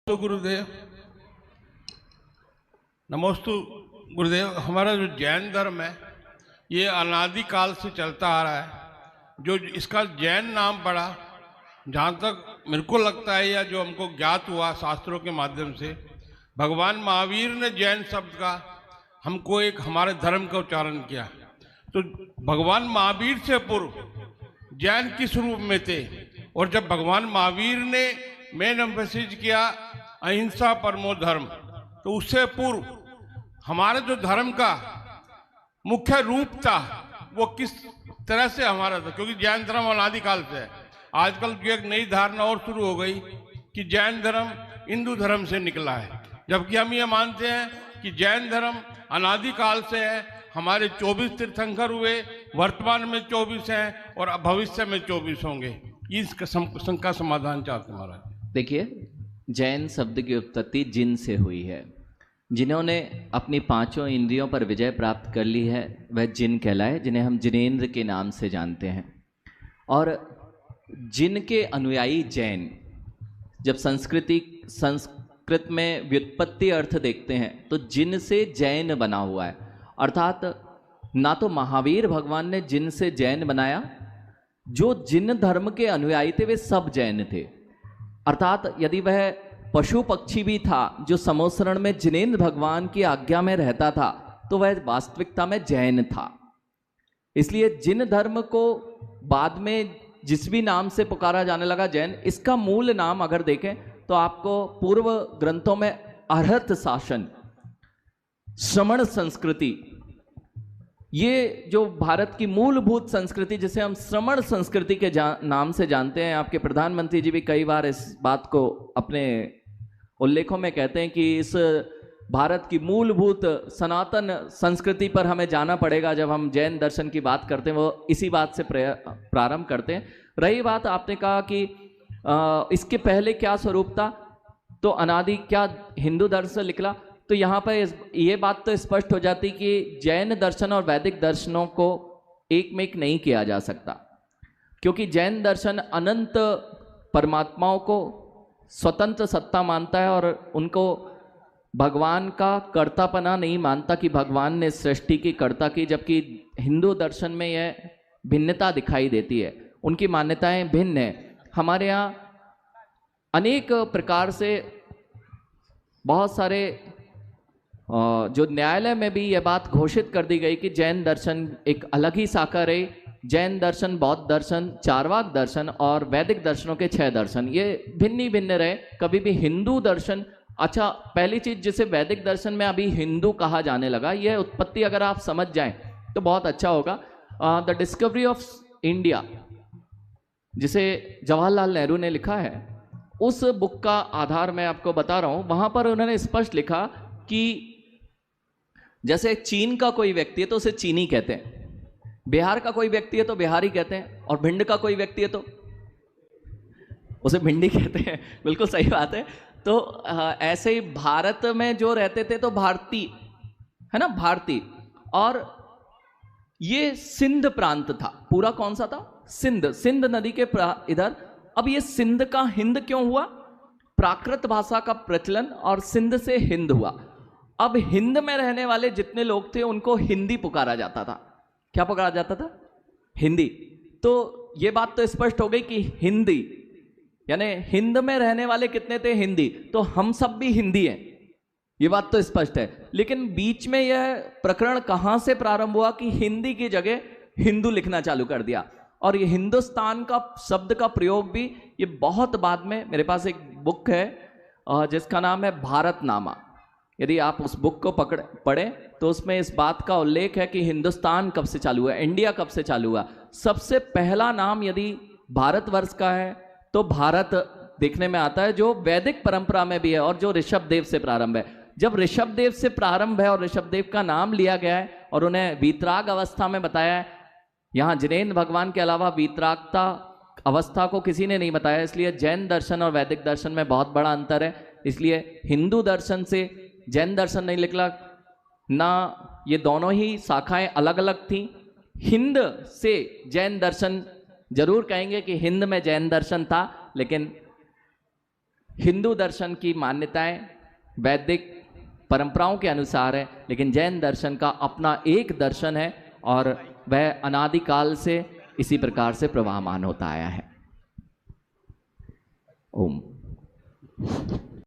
तो गुरुदेव, नमोस्तु गुरुदेव। हमारा जो जैन धर्म है ये अनादि काल से चलता आ रहा है। जो इसका जैन नाम पड़ा, जहाँ तक मेरे को लगता है या जो हमको ज्ञात हुआ शास्त्रों के माध्यम से, भगवान महावीर ने जैन शब्द का हमको एक हमारे धर्म का उच्चारण किया। तो भगवान महावीर से पूर्व जैन किस रूप में थे? और जब भगवान महावीर ने मेन एम्फेसिस किया अहिंसा परमो धर्म, तो उससे पूर्व हमारे जो धर्म का मुख्य रूप था वो किस तरह से हमारा था? क्योंकि जैन धर्म अनादिकाल से है। आजकल जो एक नई धारणा और शुरू हो गई कि जैन धर्म हिंदू धर्म से निकला है, जबकि हम ये मानते हैं कि जैन धर्म अनादिकाल से है। हमारे 24 तीर्थंकर हुए, वर्तमान में 24 हैं और भविष्य में 24 होंगे। इस शंका समाधान चाहते हैं महाराज। देखिए, जैन शब्द की उत्पत्ति जिन से हुई है। जिन्होंने अपनी पांचों इंद्रियों पर विजय प्राप्त कर ली है वह जिन कहलाए, जिन्हें हम जिनेंद्र के नाम से जानते हैं। और जिन के अनुयायी जैन, जब संस्कृत में व्युत्पत्ति अर्थ देखते हैं तो जिन से जैन बना हुआ है। अर्थात ना तो महावीर भगवान ने जिन से जैन बनाया, जो जिन धर्म के अनुयायी थे वे सब जैन थे। अर्थात यदि वह पशु पक्षी भी था जो समोसरण में जिनेंद्र भगवान की आज्ञा में रहता था, तो वह वास्तविकता में जैन था। इसलिए जिन धर्म को बाद में जिस भी नाम से पुकारा जाने लगा जैन, इसका मूल नाम अगर देखें तो आपको पूर्व ग्रंथों में अर्हत शासन, श्रमण संस्कृति, ये जो भारत की मूलभूत संस्कृति जिसे हम श्रमण संस्कृति के नाम से जानते हैं। आपके प्रधानमंत्री जी भी कई बार इस बात को अपने उल्लेखों में कहते हैं कि इस भारत की मूलभूत सनातन संस्कृति पर हमें जाना पड़ेगा। जब हम जैन दर्शन की बात करते हैं वो इसी बात से प्रारंभ करते हैं। रही बात, आपने कहा कि इसके पहले क्या स्वरूप था, तो अनादि क्या हिंदू दर्शन से निकला। तो यहाँ पर ये बात तो स्पष्ट हो जाती कि जैन दर्शन और वैदिक दर्शनों को एक में एक नहीं किया जा सकता, क्योंकि जैन दर्शन अनंत परमात्माओं को स्वतंत्र सत्ता मानता है और उनको भगवान का कर्तापना नहीं मानता कि भगवान ने सृष्टि की कर्ता की। जबकि हिंदू दर्शन में यह भिन्नता दिखाई देती है, उनकी मान्यताएं भिन्न है। हमारे यहाँ अनेक प्रकार से बहुत सारे जो न्यायालय में भी यह बात घोषित कर दी गई कि जैन दर्शन एक अलग ही शाखा रही। जैन दर्शन, बौद्ध दर्शन, चारवाक दर्शन और वैदिक दर्शनों के 6 दर्शन ये भिन्न भिन्न रहे। कभी भी हिंदू दर्शन, अच्छा पहली चीज जिसे वैदिक दर्शन में अभी हिंदू कहा जाने लगा, यह उत्पत्ति अगर आप समझ जाएं तो बहुत अच्छा होगा। द डिस्कवरी ऑफ इंडिया, जिसे जवाहरलाल नेहरू ने लिखा है, उस बुक का आधार मैं आपको बता रहा हूं। वहां पर उन्होंने स्पष्ट लिखा कि जैसे चीन का कोई व्यक्ति है तो उसे चीनी कहते हैं, बिहार का कोई व्यक्ति है तो बिहारी कहते हैं, और भिंड का कोई व्यक्ति है तो उसे भिंडी कहते हैं। बिल्कुल सही बात है। तो ऐसे ही भारत में जो रहते थे तो भारतीय है ना, भारतीय। और ये सिंध प्रांत था, पूरा कौन सा था? सिंध नदी के इधर। अब ये सिंध का हिंद क्यों हुआ? प्राकृत भाषा का प्रचलन और सिंध से हिंद हुआ। अब हिंद में रहने वाले जितने लोग थे उनको हिंदी पुकारा जाता था। क्या पुकारा जाता था? हिंदी। तो ये बात तो स्पष्ट हो गई कि हिंदी यानी हिंद में रहने वाले कितने थे? हिंदी। तो हम सब भी हिंदी हैं, ये बात तो स्पष्ट है। लेकिन बीच में यह प्रकरण कहां से प्रारंभ हुआ कि हिंदी की जगह हिंदू लिखना चालू कर दिया। और ये हिंदुस्तान का शब्द का प्रयोग भी ये बहुत बाद में, मेरे पास एक बुक है जिसका नाम है भारतनामा। यदि आप उस बुक को पढ़ें तो उसमें इस बात का उल्लेख है कि हिंदुस्तान कब से चालू हुआ, इंडिया कब से चालू हुआ। सबसे पहला नाम यदि भारतवर्ष का है तो भारत देखने में आता है, जो वैदिक परंपरा में भी है और जो ऋषभदेव से प्रारंभ है। जब ऋषभदेव से प्रारंभ है और ऋषभदेव का नाम लिया गया है और उन्हें वीतराग अवस्था में बताया है, यहाँ जिनेंद्र भगवान के अलावा वीतरागता अवस्था को किसी ने नहीं बताया। इसलिए जैन दर्शन और वैदिक दर्शन में बहुत बड़ा अंतर है। इसलिए हिंदू दर्शन से जैन दर्शन नहीं निकला ना, ये दोनों ही शाखाएं अलग अलग थी। हिंद से जैन दर्शन जरूर कहेंगे कि हिंद में जैन दर्शन था, लेकिन हिंदू दर्शन की मान्यताएं वैदिक परंपराओं के अनुसार है, लेकिन जैन दर्शन का अपना एक दर्शन है और वह अनादिकाल से इसी प्रकार से प्रवाहमान होता आया है। ओम।